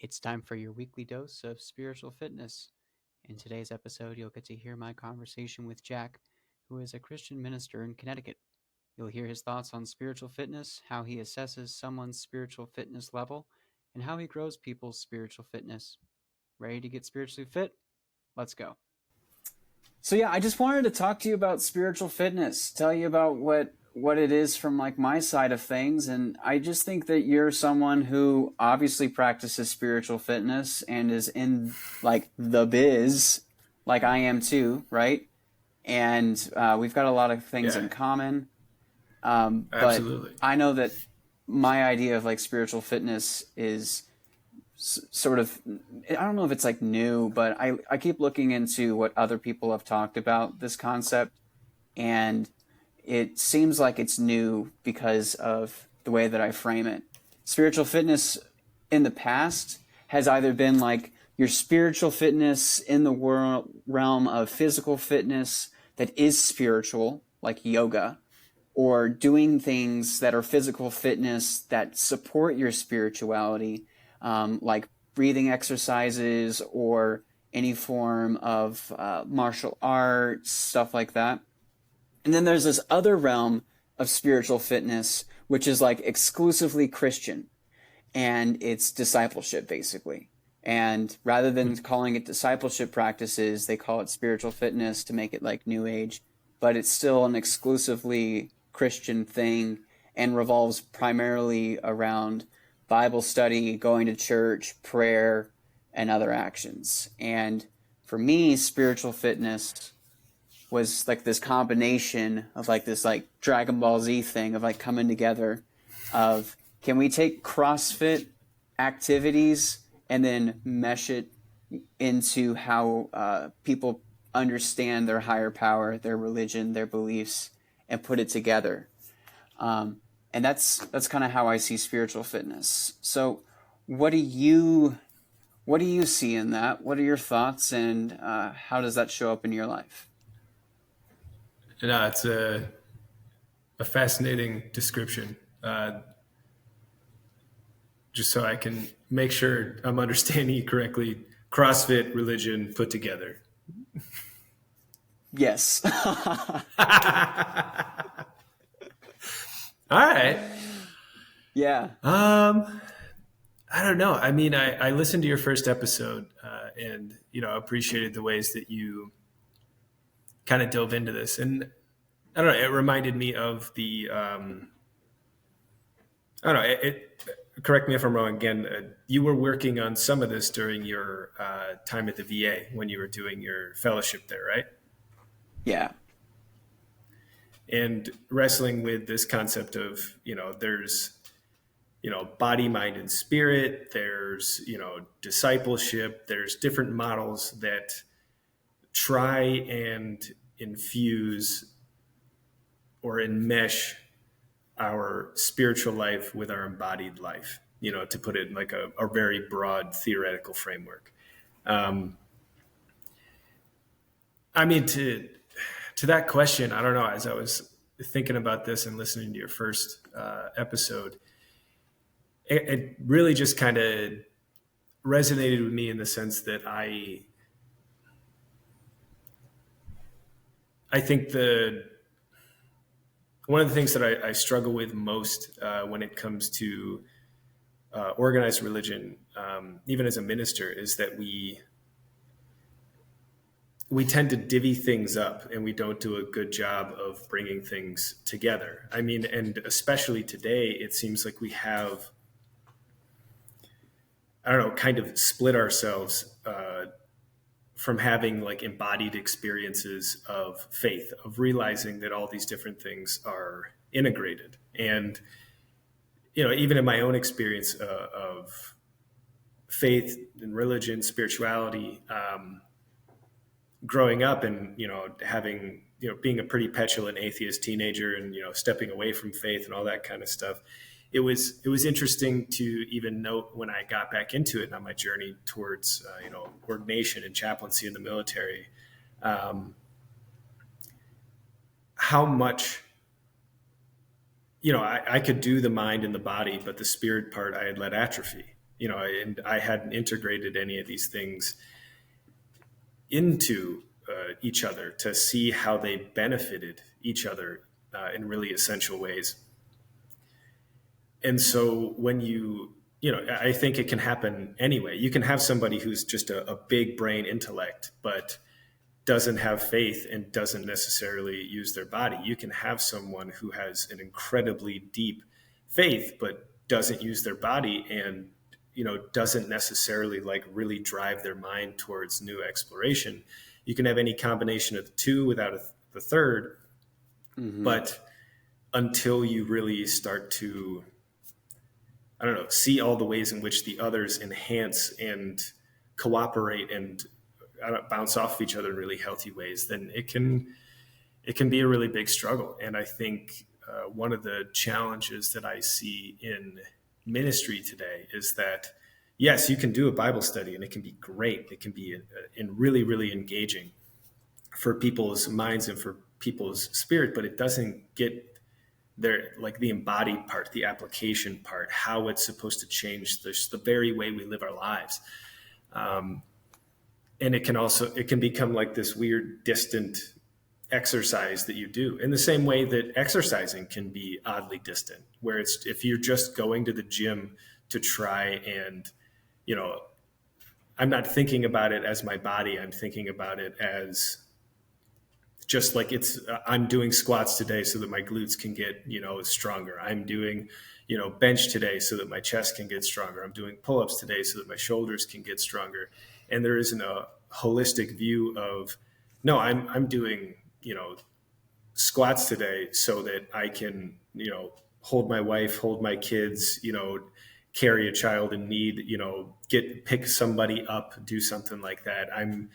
It's time for your weekly dose of spiritual fitness. In today's episode, you'll get to hear my conversation with Jack, who is a Christian minister in Connecticut. You'll hear his thoughts on spiritual fitness, how he assesses someone's spiritual fitness level, and how he grows people's spiritual fitness. Ready to get spiritually fit? Let's go. So yeah, I just wanted to talk to you about spiritual fitness, tell you about what it is from like my side of things, and I just think that you're someone who obviously practices spiritual fitness and is in like the biz, like I am too, right? And we've got a lot of things Yeah, in common. But absolutely. I know that my idea of like spiritual fitness is sort of, I don't know if it's like new, but I keep looking into what other people have talked about this concept, and it seems like it's new because of the way that I frame it. Spiritual fitness in the past has either been like your spiritual fitness in the realm of physical fitness that is spiritual, like yoga, or doing things that are physical fitness that support your spirituality, like breathing exercises or any form of martial arts, stuff like that. And then there's this other realm of spiritual fitness, which is like exclusively Christian, and it's discipleship basically. And rather than calling it discipleship practices, they call it spiritual fitness to make it like new age, but it's still an exclusively Christian thing and revolves primarily around Bible study, going to church, prayer, and other actions. And for me, spiritual fitness was like this combination of like this like Dragon Ball Z thing of like coming together of, can we take CrossFit activities and then mesh it into how people understand their higher power, their religion, their beliefs, and put it together. And that's kind of how I see spiritual fitness. So, what do you what do you see in that? What are your thoughts, and how does that show up in your life? No, it's a fascinating description. Just so I can make sure I'm understanding you correctly, CrossFit religion put together. Yes. All right. Yeah. I don't know. I mean, I listened to your first episode and appreciated the ways that you kind of dove into this, and I don't know. It reminded me of the I don't know. Correct me if I'm wrong. Again, you were working on some of this during your time at the VA when you were doing your fellowship there, right? Yeah. And wrestling with this concept of there's body, mind, and spirit. There's discipleship. There's different models that try and infuse or enmesh our spiritual life with our embodied life, to put it in like a very broad theoretical framework. I mean, to that question, I don't know, as I was thinking about this and listening to your first episode, it really just kind of resonated with me in the sense that I think one of the things that I struggle with most when it comes to organized religion, even as a minister, is that we tend to divvy things up and we don't do a good job of bringing things together. I mean, and especially today, it seems like we have, I don't know, kind of split ourselves from having like embodied experiences of faith, of realizing that all these different things are integrated. And, even in my own experience of faith and religion, spirituality, growing up and, having, being a pretty petulant atheist teenager and, stepping away from faith and all that kind of stuff. It was interesting to even note when I got back into it on my journey towards ordination and chaplaincy in the military, how much I could do the mind and the body, but the spirit part I had let atrophy. and I hadn't integrated any of these things into each other to see how they benefited each other in really essential ways. And so when I think it can happen anyway. You can have somebody who's just a big brain intellect, but doesn't have faith and doesn't necessarily use their body. You can have someone who has an incredibly deep faith, but doesn't use their body and, doesn't necessarily like really drive their mind towards new exploration. You can have any combination of the two without the third, but until you really start to, I don't know, see all the ways in which the others enhance and cooperate and bounce off of each other in really healthy ways, then it can be a really big struggle. And I think one of the challenges that I see in ministry today is that, yes, you can do a Bible study and it can be great. It can be really, really engaging for people's minds and for people's spirit, but it doesn't get there, like the embodied part, the application part, how it's supposed to change the very way we live our lives. And it can become like this weird, distant exercise that you do in the same way that exercising can be oddly distant, where it's, if you're just going to the gym to try and, I'm not thinking about it as my body. I'm thinking about it as just like I'm doing squats today so that my glutes can get, stronger. I'm doing, bench today so that my chest can get stronger. I'm doing pull-ups today so that my shoulders can get stronger. And there isn't a holistic view of, no, I'm doing, squats today so that I can, hold my wife, hold my kids, carry a child in need, pick somebody up, do something like that. I'm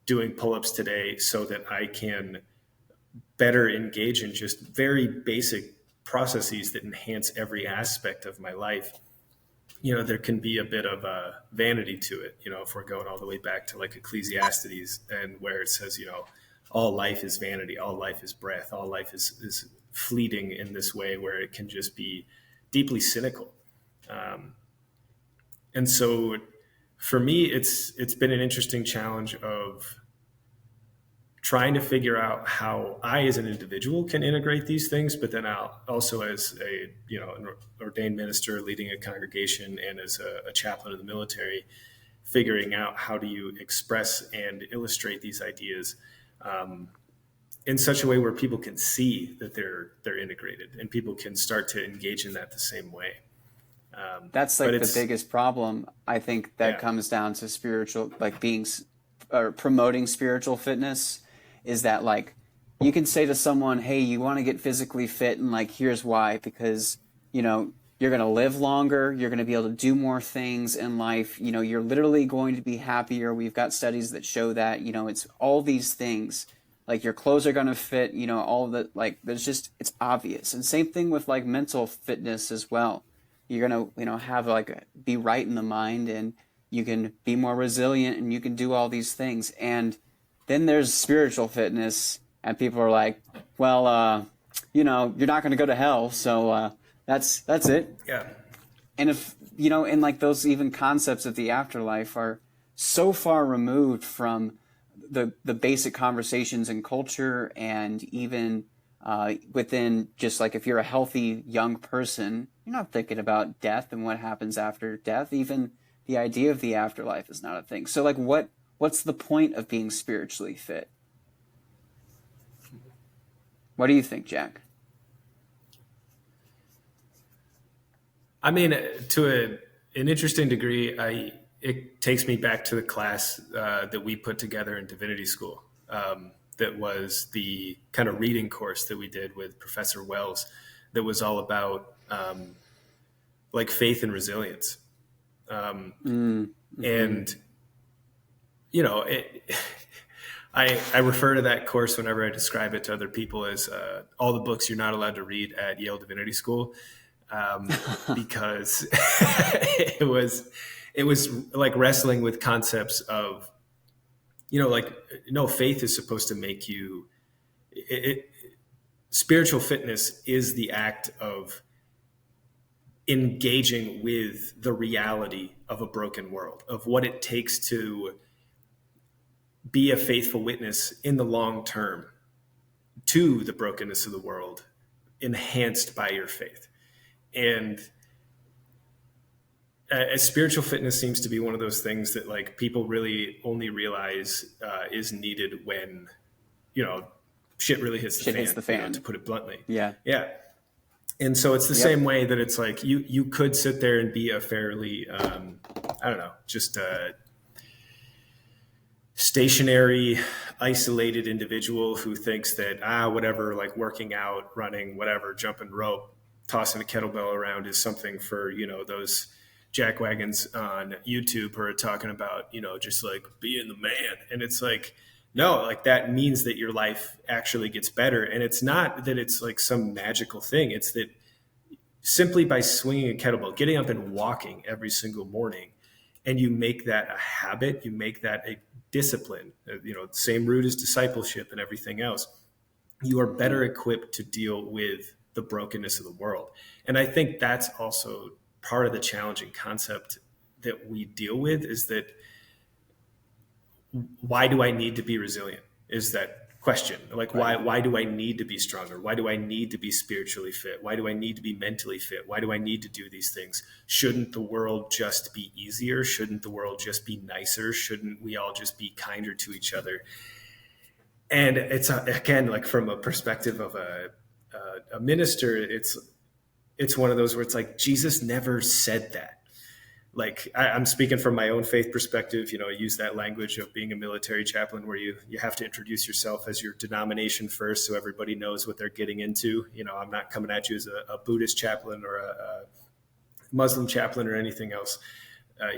doing pull-ups today so that I can better engage in just very basic processes that enhance every aspect of my life. There can be a bit of a vanity to it, if we're going all the way back to like Ecclesiastes, and where it says, all life is vanity, all life is breath, all life is fleeting in this way, where it can just be deeply cynical. And so for me, it's been an interesting challenge of trying to figure out how I, as an individual, can integrate these things, but then I'll also as an ordained minister leading a congregation and as a chaplain of the military, figuring out how do you express and illustrate these ideas in such a way where people can see that they're integrated and people can start to engage in that the same way. That's like the biggest problem. I think that comes down to spiritual, like or promoting spiritual fitness, is that like you can say to someone, hey, you want to get physically fit, and like, here's why, because, you're going to live longer, you're going to be able to do more things in life, you're literally going to be happier. We've got studies that show that, it's all these things, like your clothes are going to fit, all of that, like it's obvious. And same thing with like mental fitness as well. You're going to, have be right in the mind, and you can be more resilient, and you can do all these things. And then there's spiritual fitness, and people are like, well, you're not going to go to hell. So that's it. Yeah. And if, and like those even concepts of the afterlife are so far removed from the basic conversations in culture, and even within just like, if you're a healthy young person, you're not thinking about death and what happens after death. Even the idea of the afterlife is not a thing. So like what's the point of being spiritually fit? What do you think, Jack? I mean, to an interesting degree, it takes me back to the class that we put together in divinity school. That was the kind of reading course that we did with Professor Wells, that was all about like faith and resilience. And, I refer to that course whenever I describe it to other people as all the books you're not allowed to read at Yale Divinity School, because it was like wrestling with concepts of, faith is supposed to make you, spiritual fitness is the act of engaging with the reality of a broken world, of what it takes to be a faithful witness in the long term to the brokenness of the world, enhanced by your faith. And spiritual fitness seems to be one of those things that like people really only realize is needed when, you know, shit really hits the Shit fan, hits the fan. to put it bluntly. Yeah. Yeah. And so it's the same way that it's like you could sit there and be a fairly, I don't know, just a stationary, isolated individual who thinks that, whatever, like working out, running, whatever, jumping rope, tossing a kettlebell around is something for, you know, those jackwagons on YouTube who are talking about, you know, just like being the man. And it's like, no, like that means that your life actually gets better. And it's not that it's like some magical thing. It's that simply by swinging a kettlebell, getting up and walking every single morning, and you make that a habit, you make that a discipline, you know, same root as discipleship and everything else, you are better equipped to deal with the brokenness of the world. And I think that's also part of the challenging concept that we deal with, is that why do I need to be resilient? Is that question. Like, why do I need to be stronger? Why do I need to be spiritually fit? Why do I need to be mentally fit? Why do I need to do these things? Shouldn't the world just be easier? Shouldn't the world just be nicer? Shouldn't we all just be kinder to each other? And it's again, like from a perspective of a minister, it's one of those where it's like, Jesus never said that. Like I'm speaking from my own faith perspective, you know, I use that language of being a military chaplain where you have to introduce yourself as your denomination first so everybody knows what they're getting into. You know, I'm not coming at you as a Buddhist chaplain or a Muslim chaplain or anything else.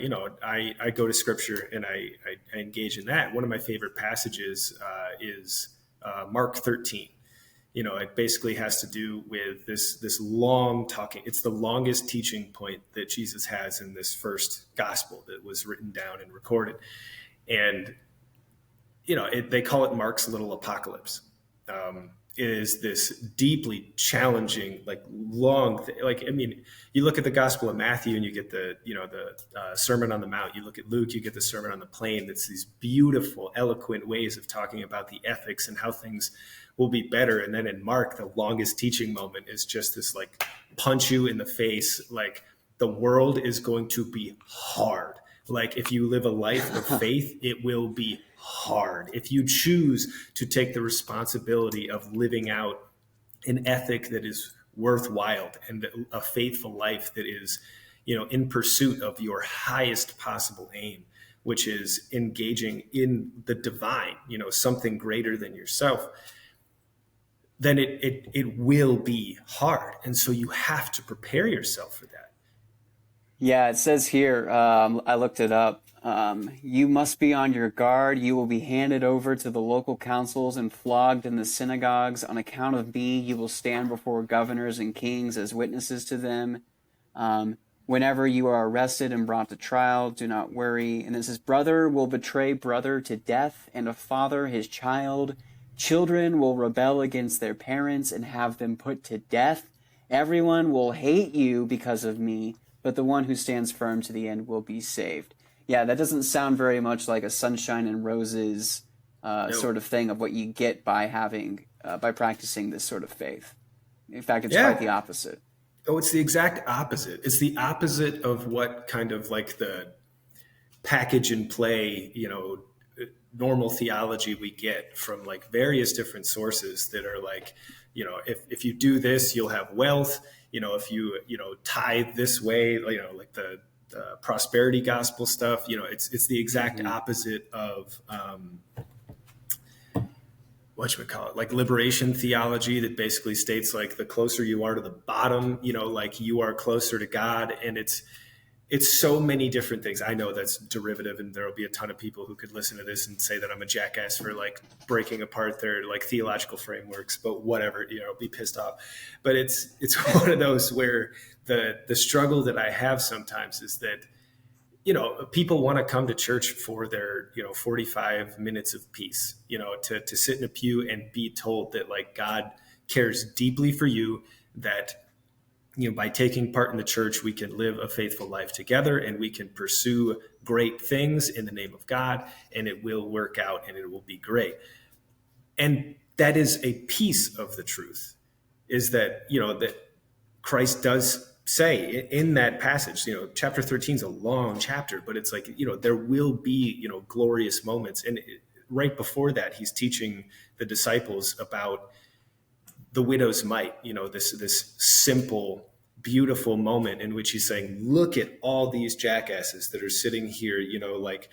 You know, I go to scripture and I engage in that. One of my favorite passages is Mark 13. You know, it basically has to do with this long talking. It's the longest teaching point that Jesus has in this first gospel that was written down and recorded. And, you know, they call it Mark's little apocalypse. It is this deeply challenging, like long, like, I mean, you look at the Gospel of Matthew and you get the Sermon on the Mount. You look at Luke, you get the Sermon on the Plain. It's these beautiful, eloquent ways of talking about the ethics and how things will be better. And then in Mark, the longest teaching moment is just this like punch you in the face. Like the world is going to be hard. Like if you live a life of faith, it will be hard. If you choose to take the responsibility of living out an ethic that is worthwhile and a faithful life that is, you know, in pursuit of your highest possible aim, which is engaging in the divine, you know, something greater than yourself, then it will be hard. And so you have to prepare yourself for that. Yeah, it says here, I looked it up. You must be on your guard. You will be handed over to the local councils and flogged in the synagogues. On account of me, you will stand before governors and kings as witnesses to them. Whenever you are arrested and brought to trial, do not worry. And it says, brother will betray brother to death, and a father his child. Children will rebel against their parents and have them put to death. Everyone will hate you because of me, but the one who stands firm to the end will be saved. Yeah, that doesn't sound very much like a sunshine and roses sort of thing of what you get by by practicing this sort of faith. In fact, it's quite the opposite. Oh, it's the exact opposite. It's the opposite of what kind of like the package and play, you know, normal theology we get from like various different sources that are like, you know, if you do this, you'll have wealth. You know, if you tithe this way, you know, like the prosperity gospel stuff, you know, it's the exact opposite of whatchamacallit, like liberation theology that basically states like the closer you are to the bottom, you know, like you are closer to God. And it's so many different things. I know that's derivative, and there will be a ton of people who could listen to this and say that I'm a jackass for like breaking apart their like theological frameworks, but whatever, you know, be pissed off. But it's one of those where the struggle that I have sometimes is that, you know, people want to come to church for their, you know, 45 minutes of peace, you know, to sit in a pew and be told that like God cares deeply for you, that by taking part in the church, we can live a faithful life together, and we can pursue great things in the name of God, and it will work out and it will be great. And that is a piece of the truth, is that, that Christ does say in that passage, chapter 13 is a long chapter, but it's like, there will be, glorious moments. And right before that, he's teaching the disciples about the widow's mite, this simple, beautiful moment in which he's saying, look at all these jackasses that are sitting here, like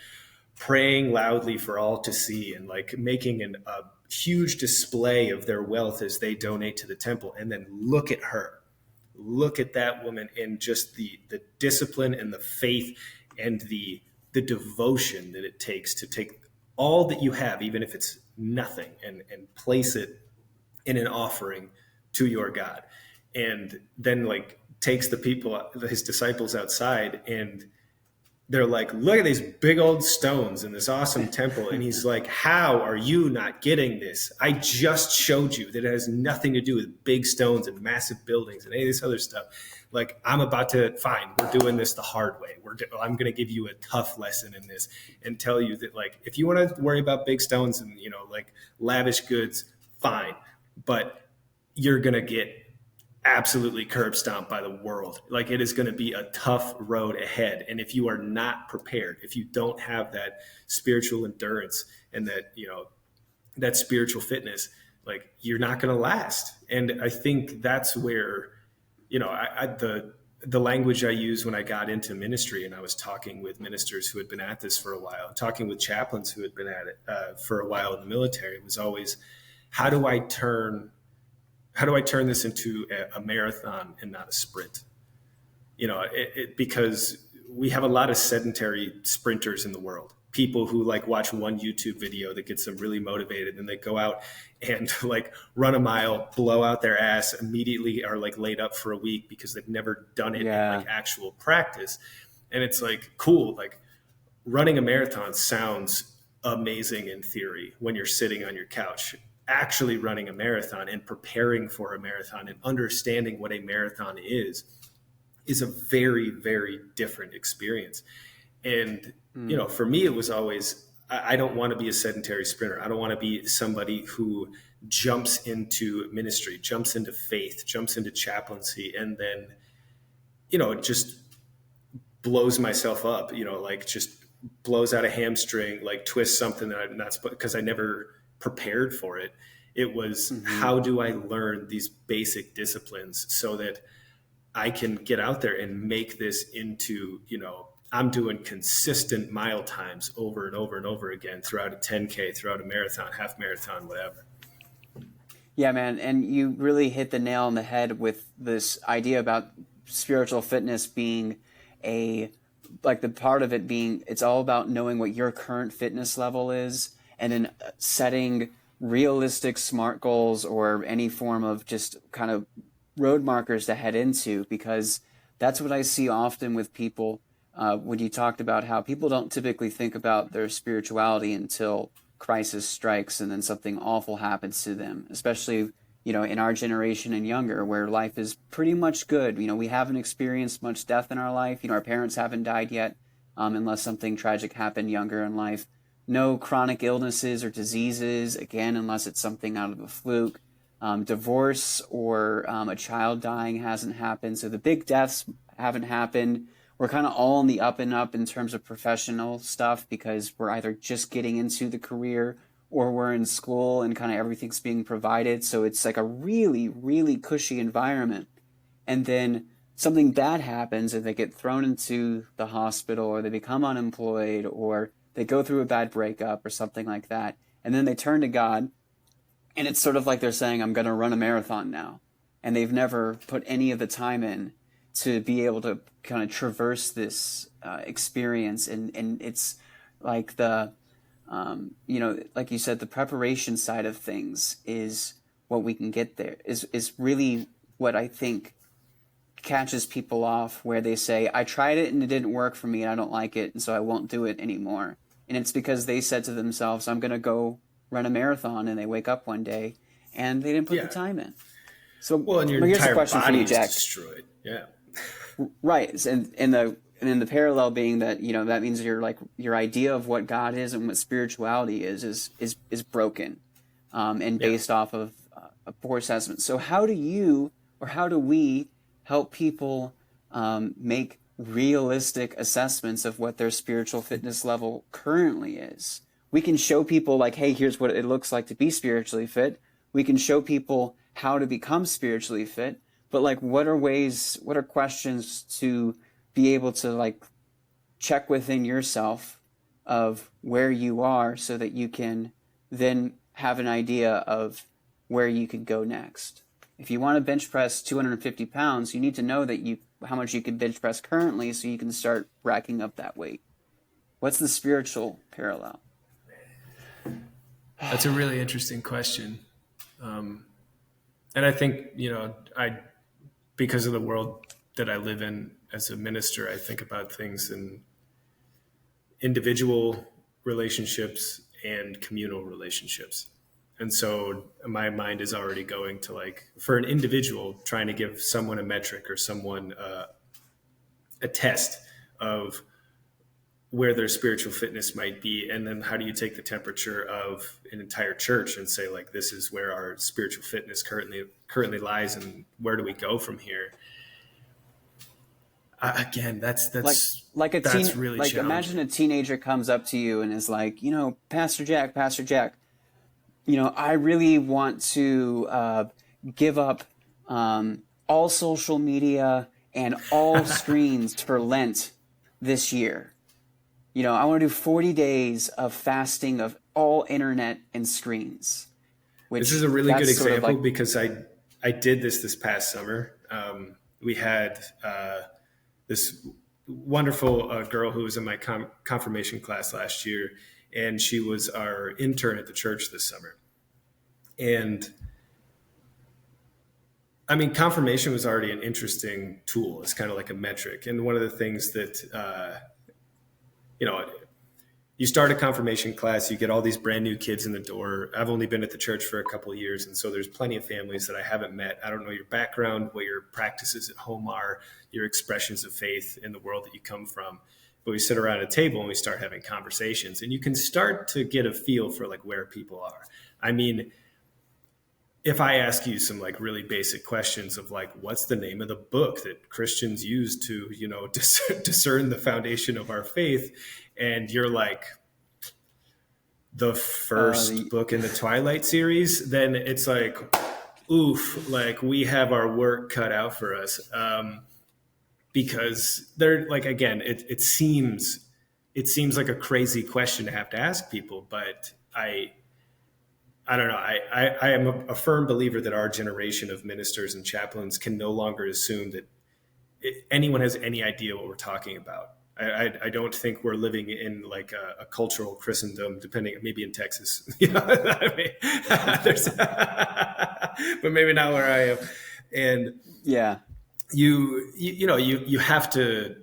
praying loudly for all to see, and like making a huge display of their wealth as they donate to the temple. And then look at her. Look at that woman, and just the discipline and the faith and the devotion that it takes to take all that you have, even if it's nothing, and place it in an offering to your God. And then like takes the people, his disciples, outside, and they're like, look at these big old stones in this awesome temple. And he's like, how are you not getting this? I just showed you that it has nothing to do with big stones and massive buildings and any of this other stuff. Like, I'm about to, fine, we're doing this the hard way. I'm going to give you a tough lesson in this and tell you that, like, if you want to worry about big stones and, like lavish goods, fine. But you're going to get absolutely curb stomped by the world. Like, it is going to be a tough road ahead. And if you are not prepared, if you don't have that spiritual endurance and that, that spiritual fitness, like, you're not going to last. And I think that's where, the language I used when I got into ministry, and I was talking with ministers who had been at this for a while, talking with chaplains who had been at it for a while in the military, was always, how do I turn this into a marathon and not a sprint? Because we have a lot of sedentary sprinters in the world, people who like watch one YouTube video that gets them really motivated, and they go out and like run a mile, blow out their ass, immediately are like laid up for a week because they've never done it in like actual practice. And it's like, cool, like running a marathon sounds amazing in theory when you're sitting on your couch. Actually running a marathon and preparing for a marathon and understanding what a marathon is a very, very different experience. And, for me, it was always, I don't want to be a sedentary sprinter. I don't want to be somebody who jumps into ministry, jumps into faith, jumps into chaplaincy, and then, it just blows myself up, like just blows out a hamstring, like twists something that I'm not supposed, because I never prepared for it. It was, how do I learn these basic disciplines so that I can get out there and make this into, I'm doing consistent mile times over and over and over again throughout a 10K, throughout a marathon, half marathon, whatever. Yeah, man. And you really hit the nail on the head with this idea about spiritual fitness being the part of it being, it's all about knowing what your current fitness level is, and then setting realistic SMART goals or any form of just kind of road markers to head into, because that's what I see often with people when you talked about how people don't typically think about their spirituality until crisis strikes and then something awful happens to them, especially, in our generation and younger, where life is pretty much good. We haven't experienced much death in our life. Our parents haven't died yet, unless something tragic happened younger in life. No chronic illnesses or diseases, again, unless it's something out of a fluke. Divorce or a child dying hasn't happened. So the big deaths haven't happened. We're kind of all on the up and up in terms of professional stuff, because we're either just getting into the career or we're in school and kind of everything's being provided. So it's like a really, really cushy environment. And then something bad happens and they get thrown into the hospital, or they become unemployed, or they go through a bad breakup or something like that. And then they turn to God, and it's sort of like they're saying, I'm going to run a marathon now. And they've never put any of the time in to be able to kind of traverse this experience. And it's like like you said, the preparation side of things is what we can get there, is really what I think catches people off, where they say, I tried it and it didn't work for me and I don't like it, and so I won't do it anymore. And it's because they said to themselves, I'm going to go run a marathon, and they wake up one day and they didn't put the time in. So, Well, and your well, here's a entire question for body you, is Jack. destroyed. Yeah. Right, and the parallel being that that means your idea of what God is and what spirituality is broken, and Yeah. based off of a poor assessment. So how do we help people make realistic assessments of what their spiritual fitness level currently is? We can show people like, hey, here's what it looks like to be spiritually fit. We can show people how to become spiritually fit, but like, what are questions to be able to like check within yourself of where you are so that you can then have an idea of where you could go next. If you want to bench press 250 pounds, you need to know how much you can bench press currently so you can start racking up that weight. What's the spiritual parallel? That's a really interesting question. And I think, because of the world that I live in as a minister, I think about things in individual relationships and communal relationships. And so my mind is already going to, like, for an individual, trying to give someone a metric or someone a test of where their spiritual fitness might be. And then how do you take the temperature of an entire church and say, like, this is where our spiritual fitness currently lies, and where do we go from here? Again, that's Like a that's teen, really like challenging. imagine a teenager comes up to you and is like, Pastor Jack, I really want to give up all social media and all screens for Lent this year. I want to do 40 days of fasting of all internet and screens, This is which a really good that's sort of example like, because I did this past summer. We had this wonderful girl who was in my confirmation class last year, and she was our intern at the church this summer. And I mean, confirmation was already an interesting tool. It's kind of like a metric. And one of the things that, you know, you start a confirmation class, you get all these brand new kids in the door. I've only been at the church for a couple of years, and so there's plenty of families that I haven't met. I don't know your background, what your practices at home are, your expressions of faith in the world that you come from. But we sit around a table and we start having conversations, and you can start to get a feel for like where people are. I mean, if I ask you some like really basic questions of like, what's the name of the book that Christians use to, discern the foundation of our faith? And you're like, the first the book in the Twilight series, then it's like, oof, like we have our work cut out for us. Because they're like, again, it seems like a crazy question to have to ask people, but I don't know. I am a firm believer that our generation of ministers and chaplains can no longer assume that anyone has any idea what we're talking about. I don't think we're living in like a cultural Christendom, depending, maybe in Texas, I mean, but maybe not where I am. And yeah. you have to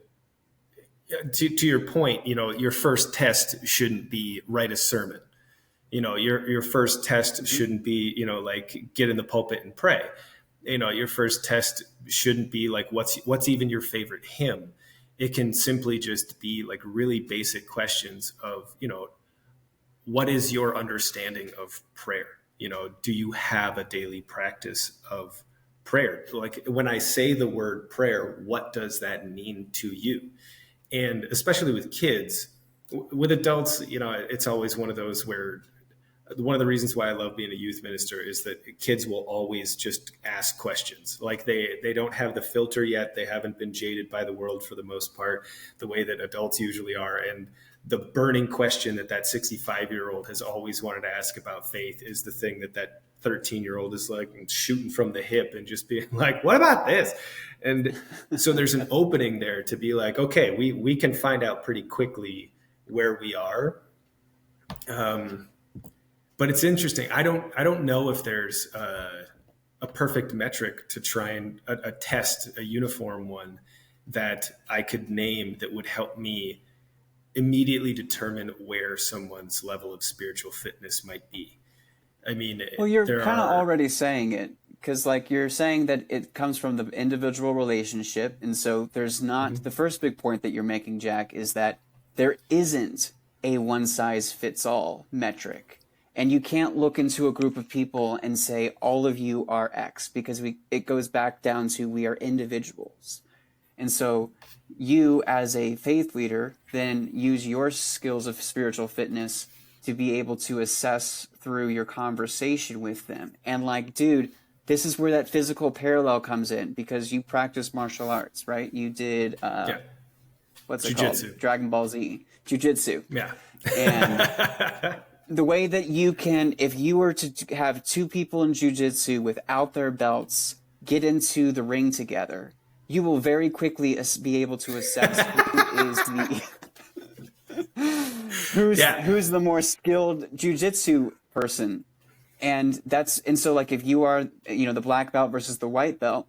your point, your first test shouldn't be write a sermon. Your first test shouldn't be, like get in the pulpit and pray. Your first test shouldn't be like, what's even your favorite hymn? It can simply just be like really basic questions of, what is your understanding of prayer? Do you have a daily practice of prayer? Like when I say the word prayer, what does that mean to you? And especially with kids, with adults, it's always one of those where one of the reasons why I love being a youth minister is that kids will always just ask questions. Like they don't have the filter yet. They haven't been jaded by the world for the most part, the way that adults usually are. And the burning question that 65-year-old has always wanted to ask about faith is the thing that 13-year-old is like shooting from the hip and just being like, what about this? And so there's an opening there to be like, okay, we can find out pretty quickly where we are. But it's interesting. I don't know if there's a perfect metric to try and a test, a uniform one that I could name that would help me immediately determine where someone's level of spiritual fitness might be. I mean, Well, you're there kind of are, already saying it because like you're saying that it comes from the individual relationship, and so there's not the first big point that you're making, Jack, is that there isn't a one size fits all metric. And you can't look into a group of people and say all of you are X, because it goes back down to we are individuals. And so you, as a faith leader, then use your skills of spiritual fitness to be able to assess through your conversation with them. And like, dude, this is where that physical parallel comes in, because you practice martial arts, right? You did, Yeah. what's it Jiu-jitsu. called? Dragon Ball Z. Jiu-jitsu. Yeah. And the way that you can, if you were to have two people in jiu-jitsu without their belts get into the ring together, you will very quickly be able to assess who is who's the more skilled jiu-jitsu person. And so like if you are, the black belt versus the white belt,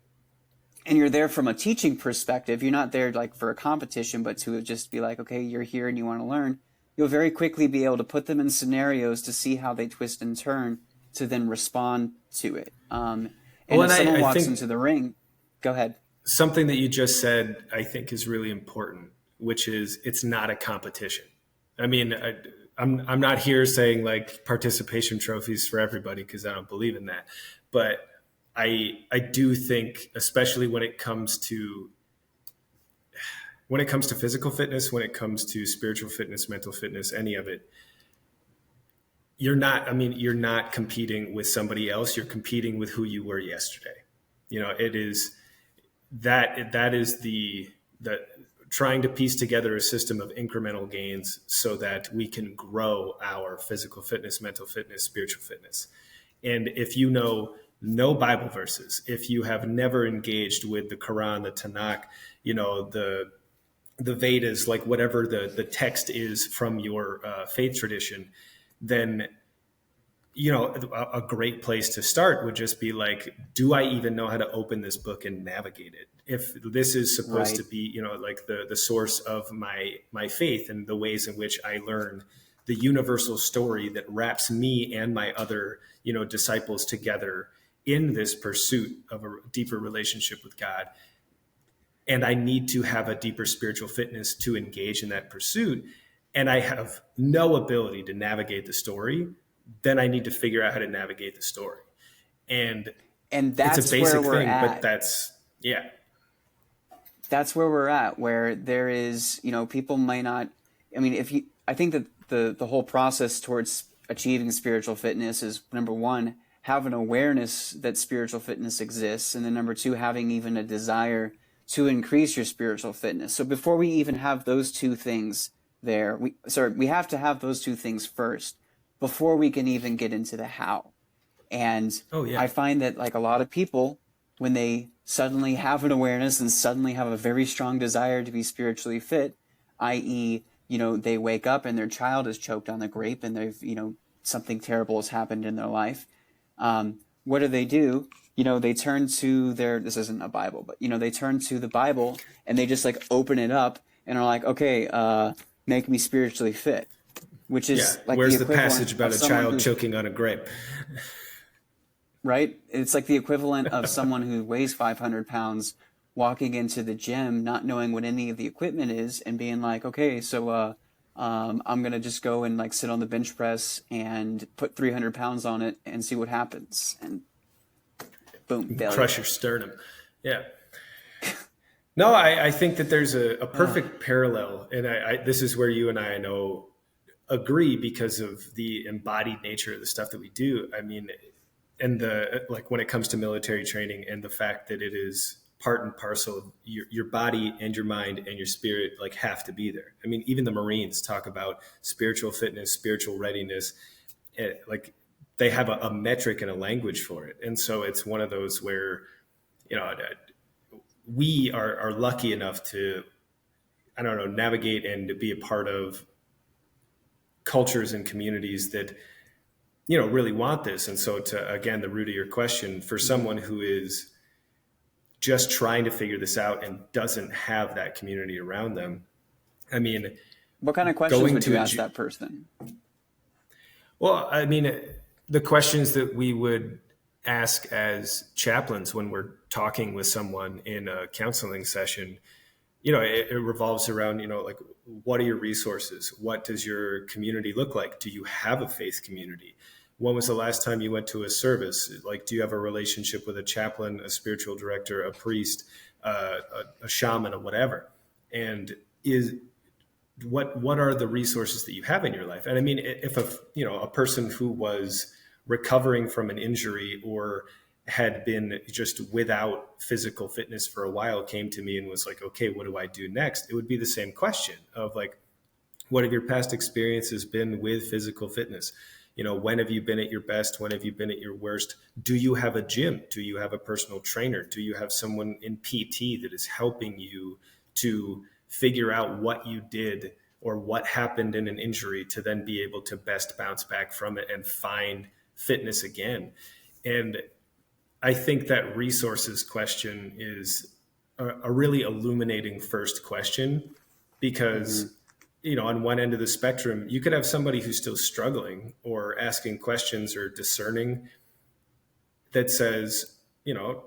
and you're there from a teaching perspective, you're not there like for a competition, but to just be like, okay, you're here and you want to learn, you'll very quickly be able to put them in scenarios to see how they twist and turn to then respond to it. And if someone walks into the ring, go ahead. Something that you just said, I think, is really important, which is it's not a competition. I mean, I'm not here saying like participation trophies for everybody, because I don't believe in that. But I do think, especially when it comes to physical fitness, when it comes to spiritual fitness, mental fitness, any of it, you're not competing with somebody else. You're competing with who you were yesterday. It is that is the trying to piece together a system of incremental gains so that we can grow our physical fitness, mental fitness, spiritual fitness. And if you know no Bible verses, if you have never engaged with the Quran, the Tanakh, the Vedas, like whatever the text is from your faith tradition, then a great place to start would just be like, do I even know how to open this book and navigate it? If this is supposed to be, like the source of my faith and the ways in which I learn the universal story that wraps me and my other, disciples together in this pursuit of a deeper relationship with God. And I need to have a deeper spiritual fitness to engage in that pursuit. And I have no ability to navigate the story. Then I need to figure out how to navigate the story. And that's it's a basic where we're thing, at. But that's where we're at, where there is, people might not, I think that the whole process towards achieving spiritual fitness is, number one, have an awareness that spiritual fitness exists. And then number two, having even a desire to increase your spiritual fitness. So before we even have those two things there, we have to have those two things first before we can even get into the how. And I find that like a lot of people, when they suddenly have an awareness and suddenly have a very strong desire to be spiritually fit, i.e., they wake up and their child is choked on a grape and they've, something terrible has happened in their life. What do? They turn to this isn't a Bible, but, they turn to the Bible and they just like open it up and are like, okay, make me spiritually fit. Which is like where's the passage about a child choking on a grape? Right? It's like the equivalent of someone who weighs 500 pounds walking into the gym, not knowing what any of the equipment is, and being like, okay, so I'm going to just go and like sit on the bench press and put 300 pounds on it and see what happens. And boom, failure. Crush your sternum. Yeah. No, I think that there's a perfect parallel. And this is where you and I know agree because of the embodied nature of the stuff that we do. I mean, and when it comes to military training and the fact that it is part and parcel of your body and your mind and your spirit, like have to be there. I mean, even the Marines talk about spiritual fitness, spiritual readiness, like they have a metric and a language for it. And so it's one of those where, we are lucky enough to, navigate and to be a part of cultures and communities that, really want this. And so again, the root of your question, for someone who is just trying to figure this out and doesn't have that community around them, I mean, what kind of questions would you ask that person? Well, I mean, the questions that we would ask as chaplains when we're talking with someone in a counseling session, it revolves around, like, what are your resources? What does your community look like? Do you have a faith community? When was the last time you went to a service? Like, do you have a relationship with a chaplain, a spiritual director, a priest, a shaman, or whatever? And is what are the resources that you have in your life? And I mean, if a person who was recovering from an injury or had been just without physical fitness for a while came to me and was like, okay, what do I do next? It would be the same question of like, what have your past experiences been with physical fitness? When have you been at your best? When have you been at your worst? Do you have a gym? Do you have a personal trainer? Do you have someone in PT that is helping you to figure out what you did or what happened in an injury to then be able to best bounce back from it and find fitness again? And I think that resources question is a really illuminating first question, Mm-hmm. because on one end of the spectrum, you could have somebody who's still struggling or asking questions or discerning that says,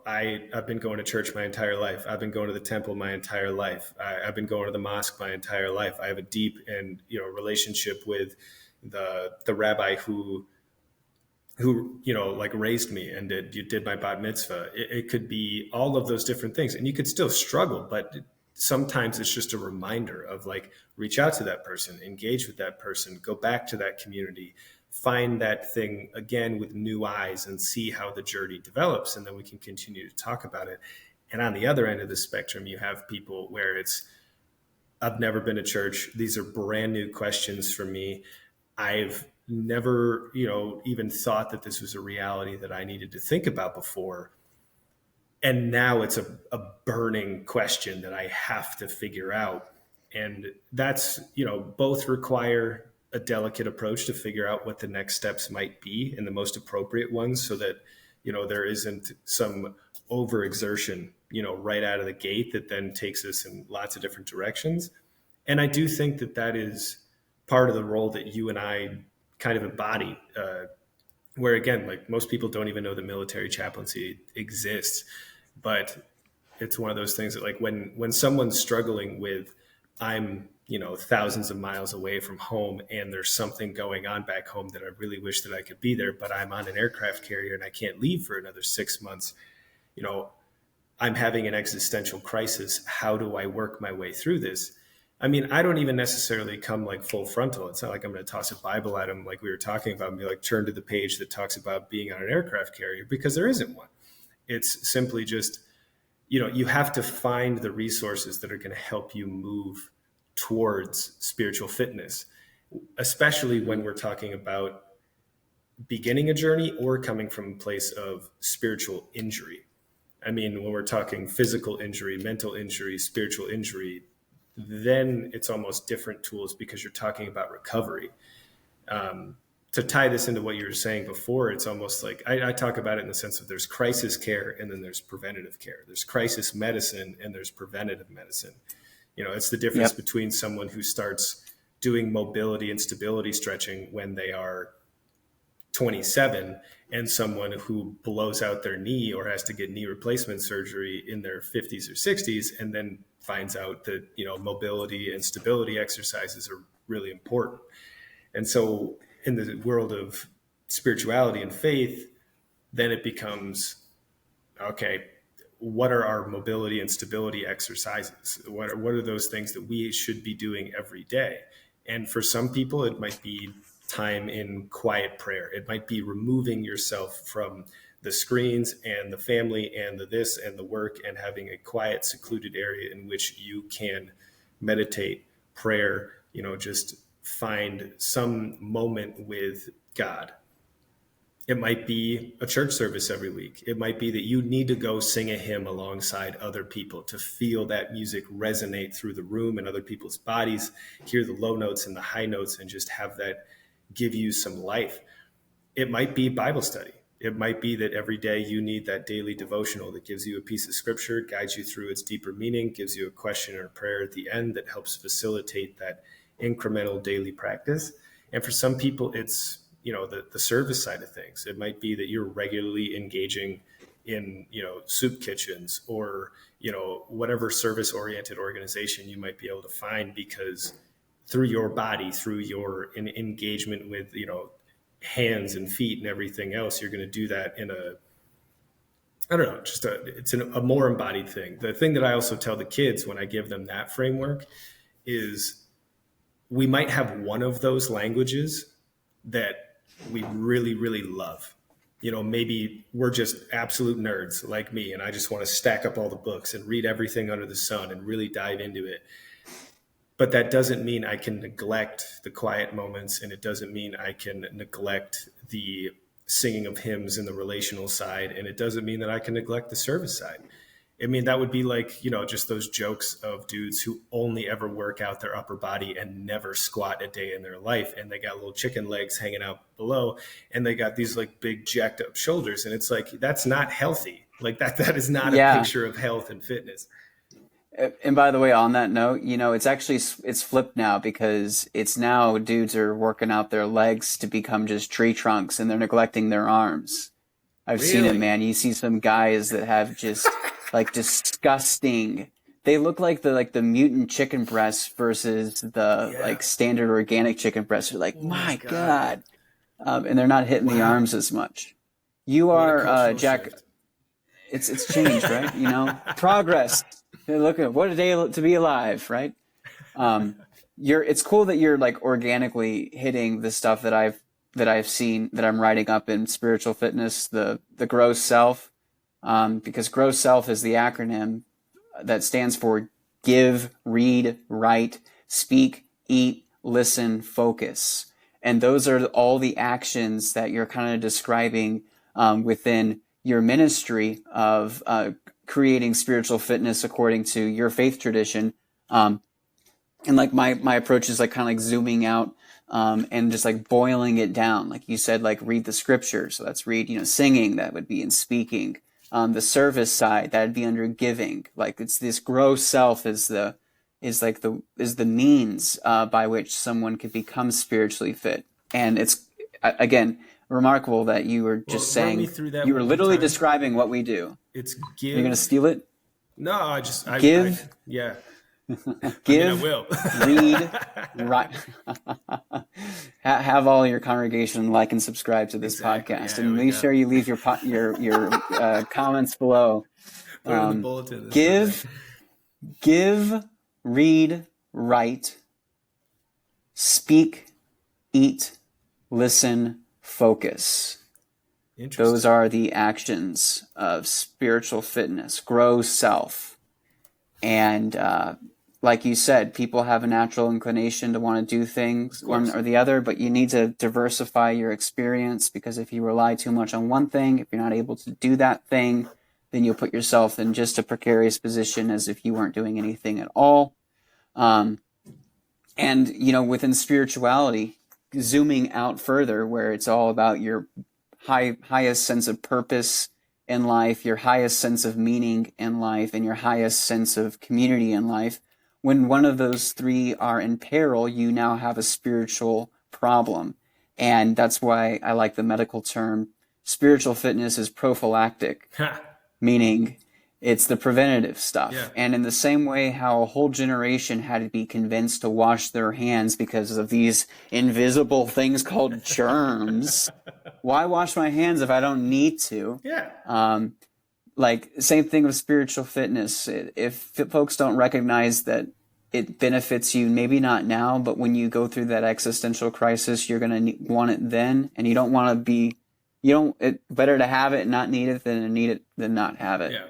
I've been going to church my entire life. I've been going to the temple my entire life. I've been going to the mosque my entire life. I have a deep and relationship with the rabbi who like raised me and did my bat mitzvah. It could be all of those different things, and you could still struggle, but sometimes it's just a reminder of like, reach out to that person, engage with that person, go back to that community, find that thing again with new eyes and see how the journey develops, and then we can continue to talk about it. And on the other end of the spectrum, you have people where it's, I've never been to church, these are brand new questions for me, I've never, even thought that this was a reality that I needed to think about before. And now it's a burning question that I have to figure out. And that's, both require a delicate approach to figure out what the next steps might be and the most appropriate ones, so that, there isn't some overexertion, right out of the gate that then takes us in lots of different directions. And I do think that that is part of the role that you and I kind of embody, where again, like, most people don't even know that military chaplaincy exists, but it's one of those things that, like, when someone's struggling with, I'm, thousands of miles away from home and there's something going on back home that I really wish that I could be there, but I'm on an aircraft carrier and I can't leave for another 6 months, you know, I'm having an existential crisis. How do I work my way through this? I mean, I don't even necessarily come like full frontal. It's not like I'm going to toss a Bible at him like we were talking about and be like, turn to the page that talks about being on an aircraft carrier, because there isn't one. It's simply just, you have to find the resources that are going to help you move towards spiritual fitness, especially when we're talking about beginning a journey or coming from a place of spiritual injury. I mean, when we're talking physical injury, mental injury, spiritual injury, then it's almost different tools, because you're talking about recovery. To tie this into what you were saying before, it's almost like I talk about it in the sense of there's crisis care and then there's preventative care. There's crisis medicine and there's preventative medicine. It's the difference Yep. between someone who starts doing mobility and stability stretching when they are 27 and someone who blows out their knee or has to get knee replacement surgery in their 50s or 60s and then finds out that mobility and stability exercises are really important. And so in the world of spirituality and faith, then it becomes, okay, what are our mobility and stability exercises? What are those things that we should be doing every day? And for some people, it might be time in quiet prayer. It might be removing yourself from the screens and the family and the this and the work, and having a quiet, secluded area in which you can meditate, prayer, just find some moment with God. It might be a church service every week. It might be that you need to go sing a hymn alongside other people to feel that music resonate through the room and other people's bodies, hear the low notes and the high notes, and just have that give you some life. It might be Bible study. It might be that every day you need that daily devotional that gives you a piece of scripture, guides you through its deeper meaning, gives you a question or a prayer at the end that helps facilitate that incremental daily practice. And for some people, it's the service side of things. It might be that you're regularly engaging in, soup kitchens, or, whatever service oriented organization you might be able to find, because through your body, through your engagement with, hands and feet and everything else, you're going to do that in a, I don't know, it's a more embodied thing. The thing that I also tell the kids when I give them that framework is, we might have one of those languages that we really, really love. Maybe we're just absolute nerds like me, and I just want to stack up all the books and read everything under the sun and really dive into it. But that doesn't mean I can neglect the quiet moments, and it doesn't mean I can neglect the singing of hymns and the relational side, and it doesn't mean that I can neglect the service side. I mean, that would be like, just those jokes of dudes who only ever work out their upper body and never squat a day in their life. And they got little chicken legs hanging out below, and they got these like big jacked up shoulders. And it's like, that's not healthy. Like that is not a picture of health and fitness. And by the way, on that note, it's flipped now, because it's now dudes are working out their legs to become just tree trunks, and they're neglecting their arms. I've seen it, man. You see some guys that have just like disgusting. They look like the mutant chicken breasts versus the like standard organic chicken breasts. You're like, my God. And they're not hitting the arms as much. You are, Jack. Shift. It's changed, right? Progress. Look at what a day to be alive, right? It's cool that you're like organically hitting the stuff that I've seen, that I'm writing up in spiritual fitness, the grow self, because grow self is the acronym that stands for give, read, write, speak, eat, listen, focus. And those are all the actions that you're kind of describing within your ministry of creating spiritual fitness according to your faith tradition. And like my approach is like kind of like zooming out and just like boiling it down. Like you said, like read the scripture. So that's read, singing, that would be in speaking. The service side, that'd be under giving. Like it's this grow self is the means by which someone could become spiritually fit. And it's, again, remarkable that you were just saying, you were literally describing what we do. It's give. You're going to steal it? No, give. Yeah. Give, I will. read, write. Have all your congregation like and subscribe to this podcast, and make sure you leave your comments below. Put in the bulletin. Give, read, write, speak, eat, listen, focus. Those are the actions of spiritual fitness. Grow self, and like you said, people have a natural inclination to want to do things one or the other, but you need to diversify your experience, because if you rely too much on one thing, if you're not able to do that thing, then you'll put yourself in just a precarious position as if you weren't doing anything at all. And, within spirituality, zooming out further, where it's all about your highest sense of purpose in life, your highest sense of meaning in life, and your highest sense of community in life. When one of those three are in peril, you now have a spiritual problem. And that's why I like the medical term. Spiritual fitness is prophylactic, meaning it's the preventative stuff. Yeah. And in the same way how a whole generation had to be convinced to wash their hands because of these invisible things called germs. Why wash my hands if I don't need to? Yeah. Like, same thing with spiritual fitness. If folks don't recognize that it benefits you, maybe not now, but when you go through that existential crisis, you're going to want it then, and you don't want to be, better to have it and not need it than to need it than not have it. Yeah.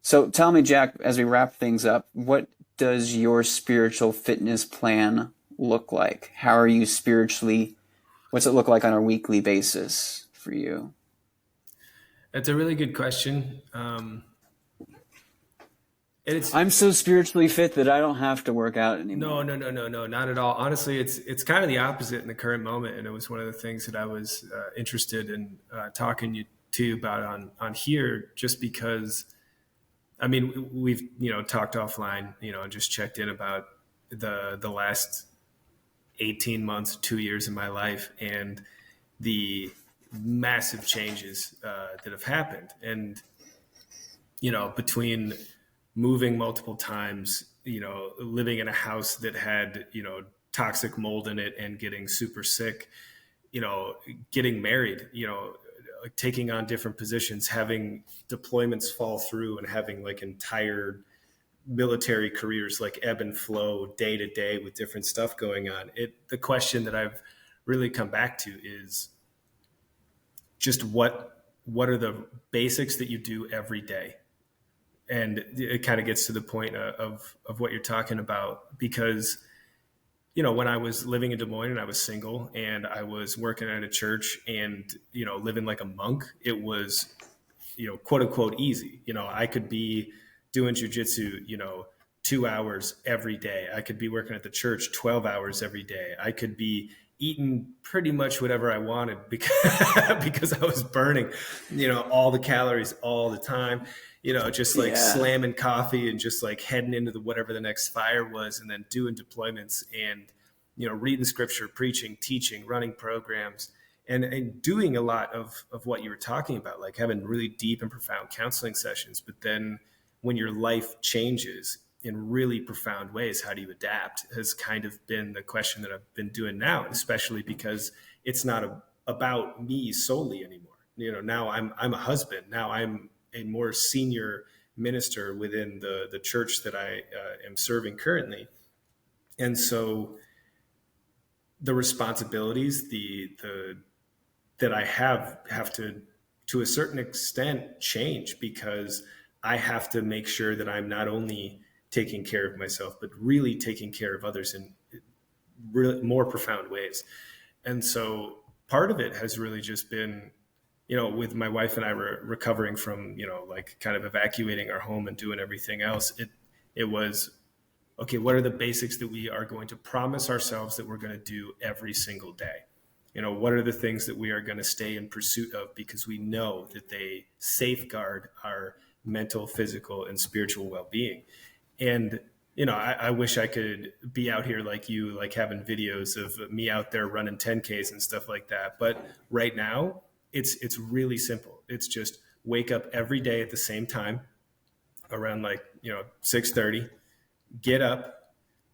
So tell me, Jack, as we wrap things up, what does your spiritual fitness plan look like? How are you spiritually, what's it look like on a weekly basis for you? That's a really good question. I'm so spiritually fit that I don't have to work out anymore. No, not at all. Honestly, it's kind of the opposite in the current moment. And it was one of the things that I was interested in talking to you about on here, just because, I mean, we've, talked offline, and just checked in about the last, 18 months, 2 years in my life, and the massive changes that have happened. And, between moving multiple times, living in a house that had, toxic mold in it and getting super sick, getting married, like taking on different positions, having deployments fall through, and having like entire military careers like ebb and flow day to day with different stuff going on. The question that I've really come back to is just what are the basics that you do every day. And it kind of gets to the point of what you're talking about, because when I was living in Des Moines and I was single and I was working at a church and living like a monk, it was quote unquote easy. I could be doing jujitsu 2 hours every day. I could be working at the church 12 hours every day. I could be eating pretty much whatever I wanted because because I was burning all the calories all the time. Just like Yeah. slamming coffee and just like heading into whatever the next fire was, and then doing deployments and reading scripture, preaching, teaching, running programs, and doing a lot of what you were talking about, like having really deep and profound counseling sessions. But then when your life changes in really profound ways, how do you adapt, has kind of been the question that I've been doing now, especially because it's not about me solely anymore. Now I'm a husband. Now I'm a more senior minister within the church that I am serving currently. And so the responsibilities, the that I have to a certain extent change, because I have to make sure that I'm not only taking care of myself, but really taking care of others in really more profound ways. And so part of it has really just been, with my wife and I recovering from, like kind of evacuating our home and doing everything else. It was, okay, what are the basics that we are going to promise ourselves that we're going to do every single day? What are the things that we are going to stay in pursuit of, because we know that they safeguard our mental, physical, and spiritual well-being. And I wish I could be out here like you, like having videos of me out there running 10Ks and stuff like that. But right now, it's really simple. It's just wake up every day at the same time, around like 6:30, get up,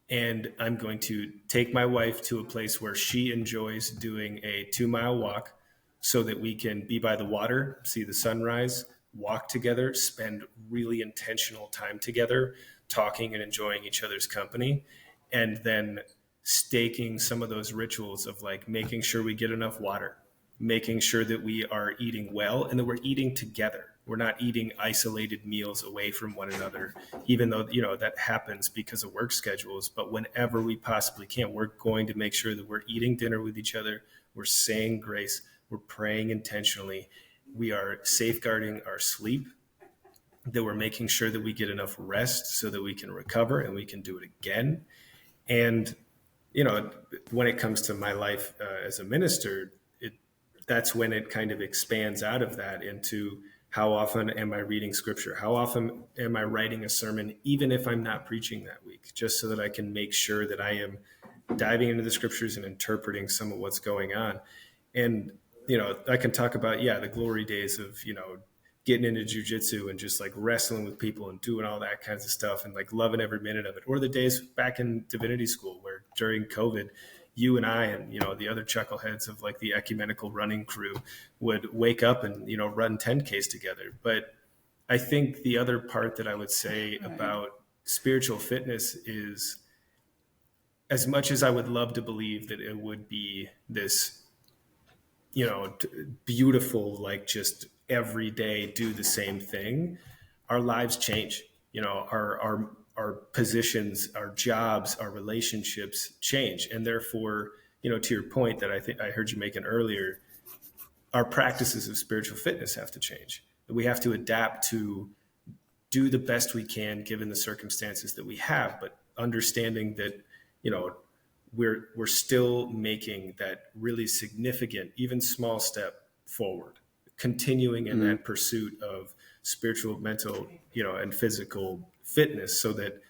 and I'm going to take my wife to a place where she enjoys doing a 2-mile walk, so that we can be by the water, see the sunrise, walk together, spend really intentional time together, talking and enjoying each other's company. And then staking some of those rituals of like making sure we get enough water, making sure that we are eating well, and that we're eating together. We're not eating isolated meals away from one another, even though, that happens because of work schedules. But whenever we possibly can, we're going to make sure that we're eating dinner with each other. We're saying grace. We're praying intentionally. We are safeguarding our sleep, that we're making sure that we get enough rest so that we can recover and we can do it again. And, when it comes to my life as a minister, that's when it kind of expands out of that into, how often am I reading scripture? How often am I writing a sermon, even if I'm not preaching that week, just so that I can make sure that I am diving into the scriptures and interpreting some of what's going on. And, I can talk about, the glory days of, getting into jujitsu and just like wrestling with people and doing all that kinds of stuff and like loving every minute of it. Or the days back in divinity school where during COVID, you and I and the other chuckleheads of like the ecumenical running crew would wake up and run 10Ks together. But I think the other part that I would say about spiritual fitness is, as much as I would love to believe that it would be this beautiful, like just every day do the same thing, our lives change. Our positions, our jobs, our relationships change, and therefore, to your point that I think I heard you making earlier, our practices of spiritual fitness have to change. We have to adapt to do the best we can given the circumstances that we have, but understanding that we're still making that really significant, even small step forward, continuing in that pursuit of spiritual, mental, and physical fitness, so that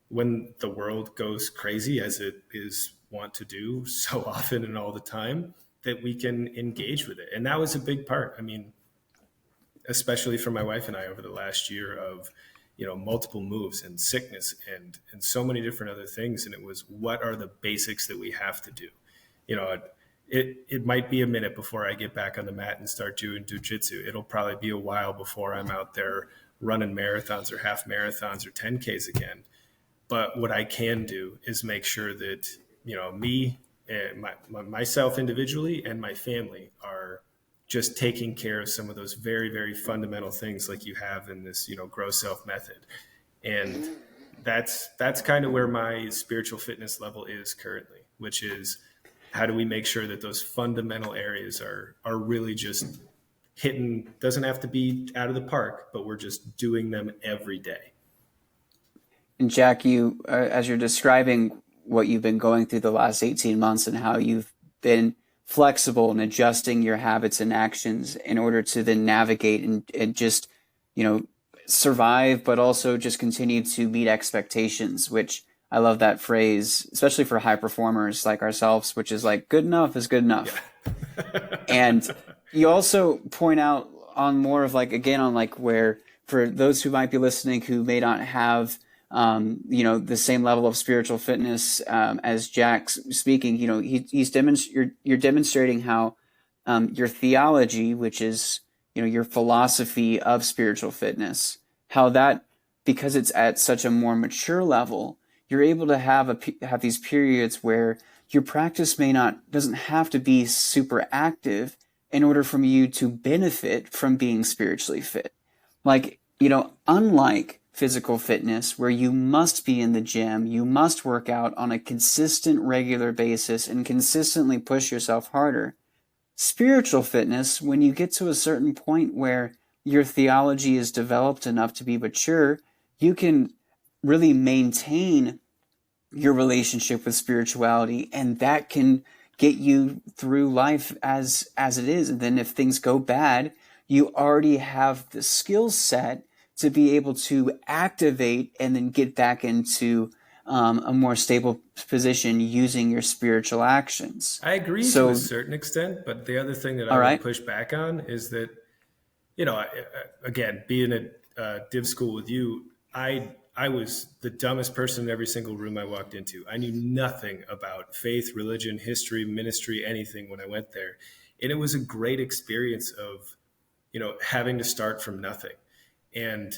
when the world goes crazy, as it is want to do so often and all the time, that we can engage with it. And that was a big part. I mean, especially for my wife and I over the last year of, multiple moves and sickness and so many different other things. And it was, what are the basics that we have to do? It might be a minute before I get back on the mat and start doing jujitsu. It'll probably be a while before I'm out there running marathons or half marathons or 10Ks again. But what I can do is make sure that, me, and myself individually and my family are just taking care of some of those very, very fundamental things like you have in this, grow self method. And that's kind of where my spiritual fitness level is currently, which is, how do we make sure that those fundamental areas are really just hitting, doesn't have to be out of the park, but we're just doing them every day. And Jack, you, as you're describing what you've been going through the last 18 months and how you've been flexible in adjusting your habits and actions in order to then navigate and just, survive, but also just continue to meet expectations, which I love that phrase, especially for high performers like ourselves, which is like, good enough is good enough. Yeah. And you also point out on more of like, again, on like where, for those who might be listening who may not have the same level of spiritual fitness as Jack's speaking, you're demonstrating how your theology, which is your philosophy of spiritual fitness, how that, because it's at such a more mature level, you're able to have these periods where your practice doesn't have to be super active in order for you to benefit from being spiritually fit. Like, unlike physical fitness, where you must be in the gym, you must work out on a consistent, regular basis and consistently push yourself harder. Spiritual fitness, when you get to a certain point where your theology is developed enough to be mature, you can really maintain your relationship with spirituality, and that can get you through life as it is. And then if things go bad, you already have the skill set to be able to activate and then get back into a more stable position using your spiritual actions. I agree to a certain extent, but the other thing that I would push back on is that, again, being at div school with you, I was the dumbest person in every single room I walked into. I knew nothing about faith, religion, history, ministry, anything when I went there. And it was a great experience of, having to start from nothing. And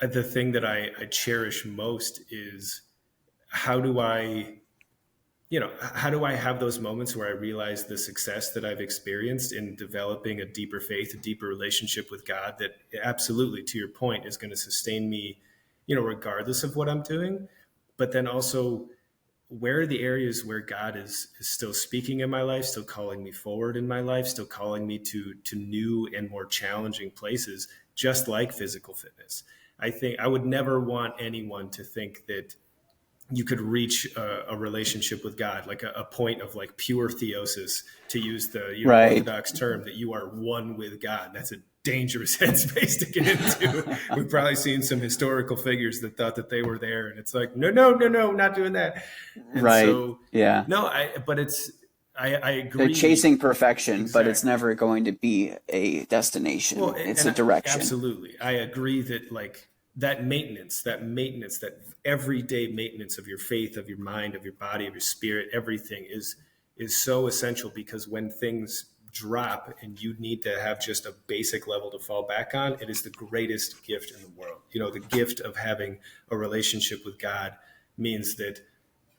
the thing that I cherish most is how do I have those moments where I realize the success that I've experienced in developing a deeper faith, a deeper relationship with God that absolutely, to your point, is going to sustain me, regardless of what I'm doing. But then also, where are the areas where God is still speaking in my life, still calling me forward in my life, still calling me to new and more challenging places, just like physical fitness. I think I would never want anyone to think that you could reach a relationship with God, like a point of like pure theosis, to use the right. Orthodox term, that you are one with God. That's a dangerous headspace to get into. We've probably seen some historical figures that thought that they were there, and it's like, no, not doing that. And right. So, yeah. No, I agree. They're chasing perfection, exactly. But it's never going to be a destination. Well, it's a direction. Absolutely. I agree that like that maintenance, that everyday maintenance of your faith, of your mind, of your body, of your spirit, everything is so essential, because when things drop and you need to have just a basic level to fall back on, it is the greatest gift in the world. The gift of having a relationship with God means that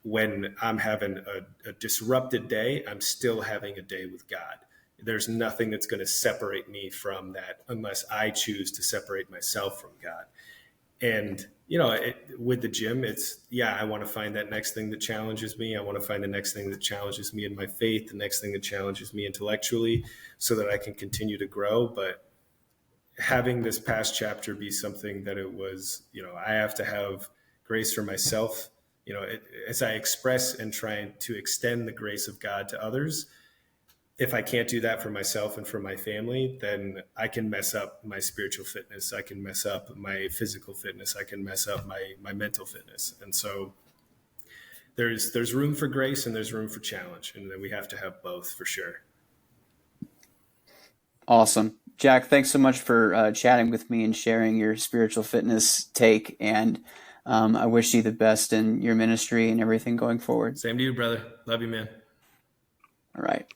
when I'm having a disrupted day, I'm still having a day with God. There's nothing that's going to separate me from that unless I choose to separate myself from God. And, with the gym, I want to find that next thing that challenges me. I want to find the next thing that challenges me in my faith, the next thing that challenges me intellectually, so that I can continue to grow. But having this past chapter be something that it was, I have to have grace for myself, as I express and try to extend the grace of God to others. If I can't do that for myself and for my family, then I can mess up my spiritual fitness. I can mess up my physical fitness. I can mess up my mental fitness. And so there's room for grace and there's room for challenge, and then we have to have both for sure. Awesome. Jack, thanks so much for chatting with me and sharing your spiritual fitness take. And I wish you the best in your ministry and everything going forward. Same to you, brother. Love you, man. All right.